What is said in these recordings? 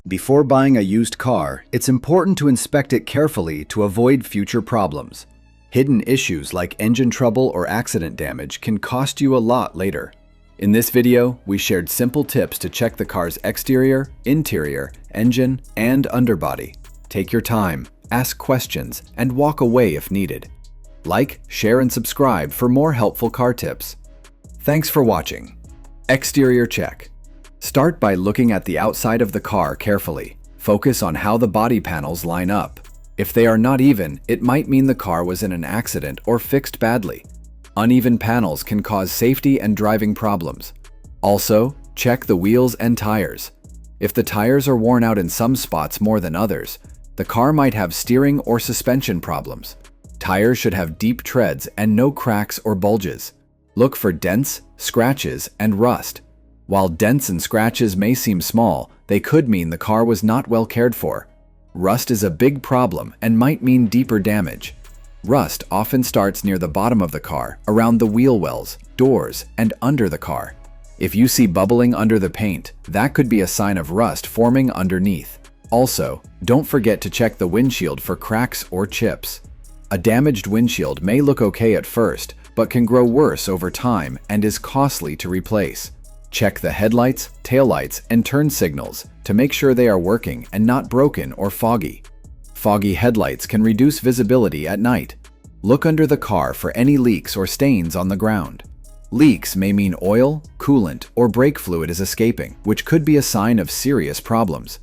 Before buying a used car, it's important to inspect it carefully to avoid future problems. Hidden issues like engine trouble or accident damage can cost you a lot later. In this video, we shared simple tips to check the car's exterior, interior, engine, and underbody. Take your time, ask questions, and walk away if needed. Like, share, and subscribe for more helpful car tips. Thanks for watching. Exterior check. Start by looking at the outside of the car carefully. Focus on how the body panels line up. If they are not even, it might mean the car was in an accident or fixed badly. Uneven panels can cause safety and driving problems. Also, check the wheels and tires. If the tires are worn out in some spots more than others, the car might have steering or suspension problems. Tires should have deep treads and no cracks or bulges. Look for dents, scratches, and rust. While dents and scratches may seem small, they could mean the car was not well cared for. Rust is a big problem and might mean deeper damage. Rust often starts near the bottom of the car, around the wheel wells, doors, and under the car. If you see bubbling under the paint, that could be a sign of rust forming underneath. Also, don't forget to check the windshield for cracks or chips. A damaged windshield may look okay at first, but can grow worse over time and is costly to replace. Check the headlights, taillights, and turn signals to make sure they are working and not broken or foggy. Foggy headlights can reduce visibility at night. Look under the car for any leaks or stains on the ground. Leaks may mean oil, coolant, or brake fluid is escaping, which could be a sign of serious problems.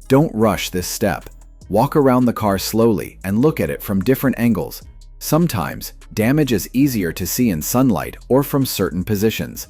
Don't rush this step. Walk around the car slowly and look at it from different angles. Sometimes, damage is easier to see in sunlight or from certain positions.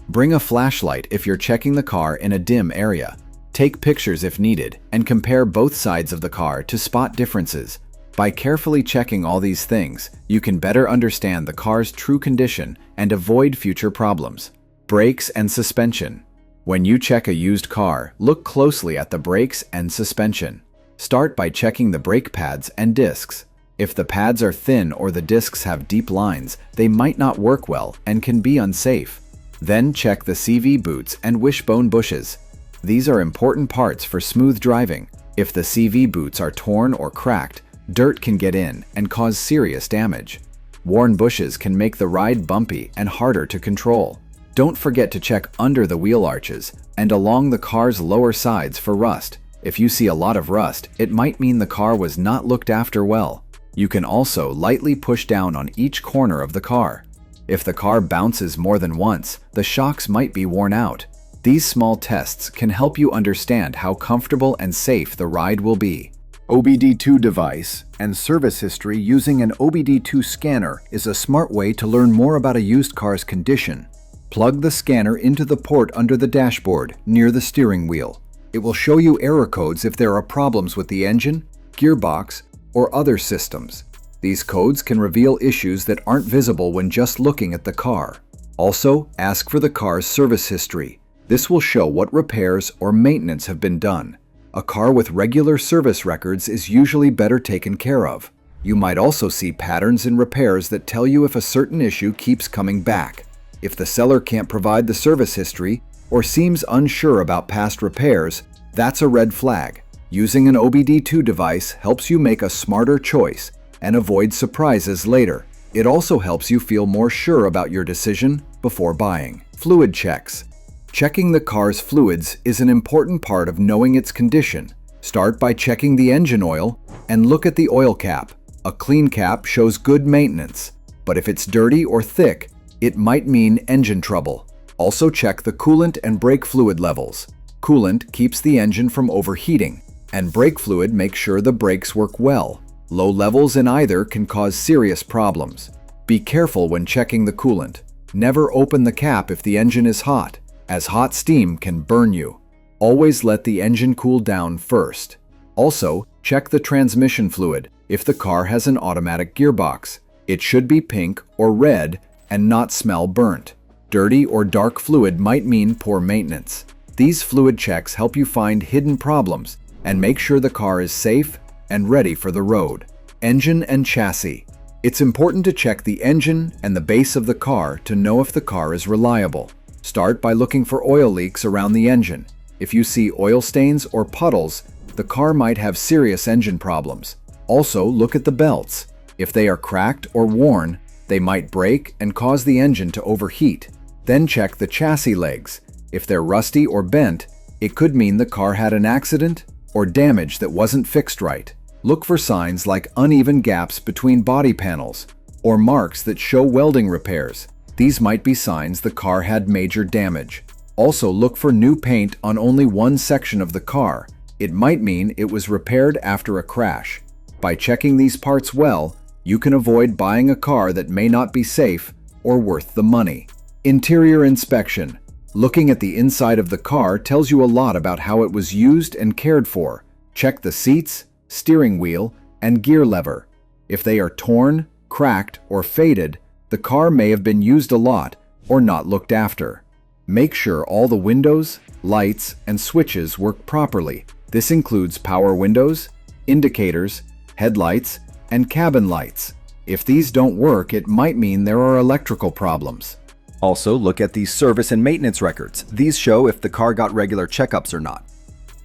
Bring a flashlight if you're checking the car in a dim area. Take pictures if needed, and compare both sides of the car to spot differences. By carefully checking all these things, you can better understand the car's true condition and avoid future problems. Brakes and suspension. When you check a used car, look closely at the brakes and suspension. Start by checking the brake pads and discs. If the pads are thin or the discs have deep lines, they might not work well and can be unsafe. Then check the CV boots and wishbone bushes. These are important parts for smooth driving. If the CV boots are torn or cracked, dirt can get in and cause serious damage. Worn bushes can make the ride bumpy and harder to control. Don't forget to check under the wheel arches and along the car's lower sides for rust. If you see a lot of rust, it might mean the car was not looked after well. You can also lightly push down on each corner of the car. If the car bounces more than once, the shocks might be worn out. These small tests can help you understand how comfortable and safe the ride will be. OBD2 device and service history using an OBD2 scanner is a smart way to learn more about a used car's condition. Plug the scanner into the port under the dashboard near the steering wheel. It will show you error codes if there are problems with the engine, gearbox, or other systems. These codes can reveal issues that aren't visible when just looking at the car. Also, ask for the car's service history. This will show what repairs or maintenance have been done. A car with regular service records is usually better taken care of. You might also see patterns in repairs that tell you if a certain issue keeps coming back. If the seller can't provide the service history or seems unsure about past repairs, that's a red flag. Using an OBD2 device helps you make a smarter choice and avoid surprises later. It also helps you feel more sure about your decision before buying. Fluid checks. Checking the car's fluids is an important part of knowing its condition. Start by checking the engine oil and look at the oil cap. A clean cap shows good maintenance, but if it's dirty or thick, it might mean engine trouble. Also check the coolant and brake fluid levels. Coolant keeps the engine from overheating, and brake fluid makes sure the brakes work well. Low levels in either can cause serious problems. Be careful when checking the coolant. Never open the cap if the engine is hot, as hot steam can burn you. Always let the engine cool down first. Also, check the transmission fluid if the car has an automatic gearbox. It should be pink or red and not smell burnt. Dirty or dark fluid might mean poor maintenance. These fluid checks help you find hidden problems and make sure the car is safe and ready for the road. Engine and chassis. It's important to check the engine and the base of the car to know if the car is reliable. Start by looking for oil leaks around the engine. If you see oil stains or puddles, the car might have serious engine problems. Also, look at the belts. If they are cracked or worn, they might break and cause the engine to overheat. Then check the chassis legs. If they're rusty or bent, it could mean the car had an accident or damage that wasn't fixed right. Look for signs like uneven gaps between body panels or marks that show welding repairs. These might be signs the car had major damage. Also, look for new paint on only one section of the car. It might mean it was repaired after a crash. By checking these parts well, you can avoid buying a car that may not be safe or worth the money. Interior inspection. Looking at the inside of the car tells you a lot about how it was used and cared for. Check the seats, steering wheel, and gear lever. If they are torn, cracked, or faded, the car may have been used a lot or not looked after. Make sure all the windows, lights, and switches work properly. This includes power windows, indicators, headlights, and cabin lights. If these don't work, it might mean there are electrical problems. Also, look at the service and maintenance records. These show if the car got regular checkups or not.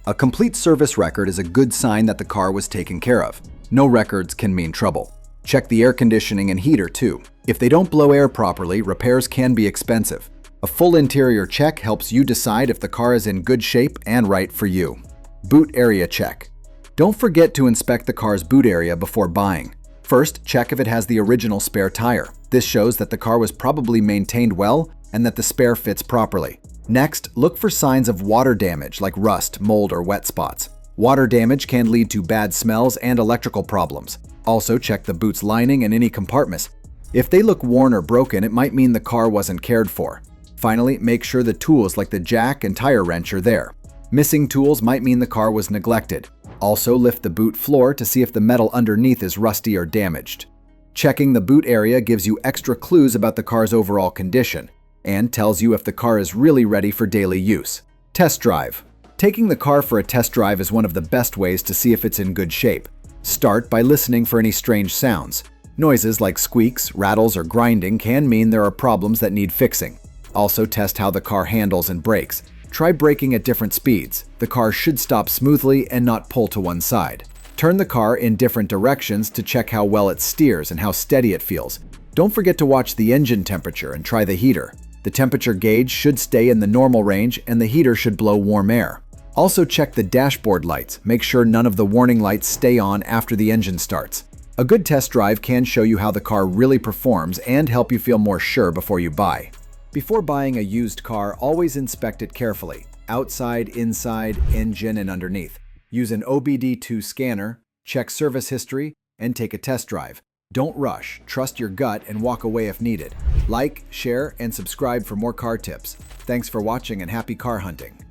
A complete service record is a good sign that the car was taken care of. No records can mean trouble. Check the air conditioning and heater too. If they don't blow air properly, repairs can be expensive. A full interior check helps you decide if the car is in good shape and right for you. Boot area check. Don't forget to inspect the car's boot area before buying. First, check if it has the original spare tire. This shows that the car was probably maintained well and that the spare fits properly. Next, look for signs of water damage like rust, mold, or wet spots. Water damage can lead to bad smells and electrical problems. Also, check the boot's lining and any compartments. If they look worn or broken, it might mean the car wasn't cared for. Finally, make sure the tools like the jack and tire wrench are there. Missing tools might mean the car was neglected. Also, lift the boot floor to see if the metal underneath is rusty or damaged. Checking the boot area gives you extra clues about the car's overall condition and tells you if the car is really ready for daily use. Test drive. Taking the car for a test drive is one of the best ways to see if it's in good shape. Start by listening for any strange sounds. Noises like squeaks, rattles, or grinding can mean there are problems that need fixing. Also, test how the car handles and brakes. Try braking at different speeds. The car should stop smoothly and not pull to one side. Turn the car in different directions to check how well it steers and how steady it feels. Don't forget to watch the engine temperature and try the heater. The temperature gauge should stay in the normal range and the heater should blow warm air. Also check the dashboard lights. Make sure none of the warning lights stay on after the engine starts. A good test drive can show you how the car really performs and help you feel more sure before you buy. Before buying a used car, always inspect it carefully. Outside, inside, engine, and underneath. Use an OBD2 scanner, check service history, and take a test drive. Don't rush, trust your gut, and walk away if needed. Like, share, and subscribe for more car tips. Thanks for watching and happy car hunting.